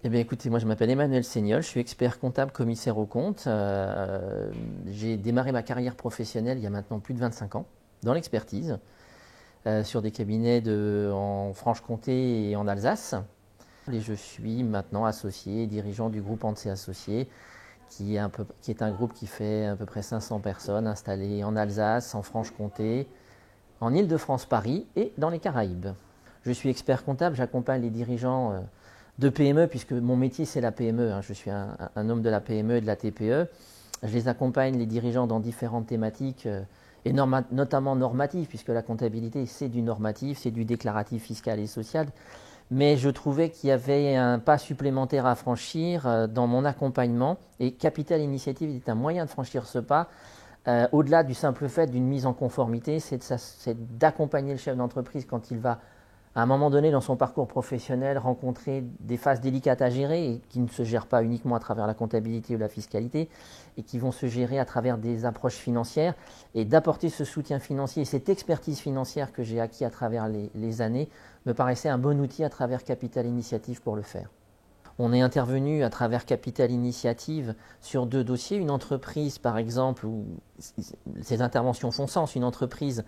Eh bien, écoutez, moi je m'appelle Emmanuel Seignol, je suis expert comptable commissaire aux comptes. J'ai démarré ma carrière professionnelle il y a maintenant plus de 25 ans dans l'expertise, sur des cabinets en Franche-Comté et en Alsace. Et je suis maintenant associé, dirigeant du groupe Ansé Associés, qui est un groupe qui fait à peu près 500 personnes installées en Alsace, en Franche-Comté, en Île-de-France-Paris et dans les Caraïbes. Je suis expert comptable, j'accompagne les dirigeants de PME, puisque mon métier c'est la PME, hein. Je suis un homme de la PME et de la TPE. Je les accompagne, les dirigeants, dans différentes thématiques, et notamment normatives, puisque la comptabilité c'est du normatif, c'est du déclaratif fiscal et social. Mais je trouvais qu'il y avait un pas supplémentaire à franchir dans mon accompagnement, et Capital Initiative est un moyen de franchir ce pas. Au-delà du simple fait d'une mise en conformité, c'est d'accompagner le chef d'entreprise quand il va, à un moment donné dans son parcours professionnel, rencontrer des phases délicates à gérer et qui ne se gèrent pas uniquement à travers la comptabilité ou la fiscalité, et qui vont se gérer à travers des approches financières, et d'apporter ce soutien financier et cette expertise financière que j'ai acquis à travers les années me paraissait un bon outil à travers Capital Initiative pour le faire. On est intervenu à travers Capital Initiative sur 2 dossiers. Une entreprise, par exemple, où ces interventions font sens, une entreprise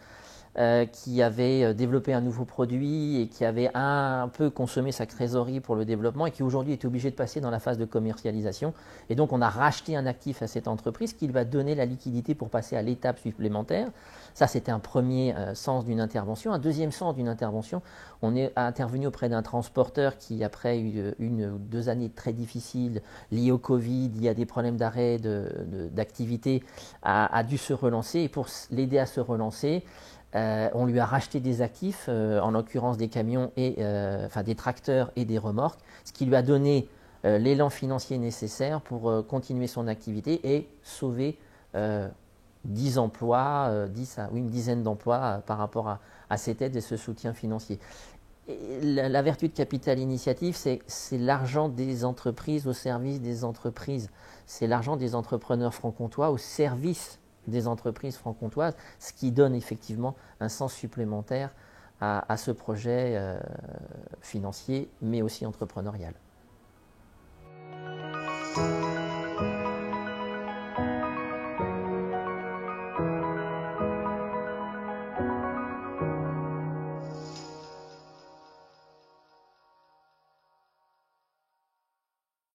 qui avait développé un nouveau produit et qui avait un peu consommé sa trésorerie pour le développement, et qui aujourd'hui est obligé de passer dans la phase de commercialisation. Et donc on a racheté un actif à cette entreprise qui va donner la liquidité pour passer à l'étape supplémentaire. Ça, c'était un premier sens d'une intervention. Un deuxième sens d'une intervention, on est intervenu auprès d'un transporteur qui, après une ou 2 années très difficiles liées au Covid, il y a des problèmes d'arrêt d'activité, a dû se relancer. Et pour l'aider à se relancer, on lui a racheté des actifs, en l'occurrence des camions, enfin des tracteurs et des remorques, ce qui lui a donné l'élan financier nécessaire pour continuer son activité et sauver 10 emplois, une dizaine d'emplois par rapport à cette aide et ce soutien financier. Et la vertu de Capital Initiative, c'est l'argent des entreprises au service des entreprises. C'est l'argent des entrepreneurs franc-comtois au service des entreprises franc-comtoises, ce qui donne effectivement un sens supplémentaire à ce projet financier, mais aussi entrepreneurial.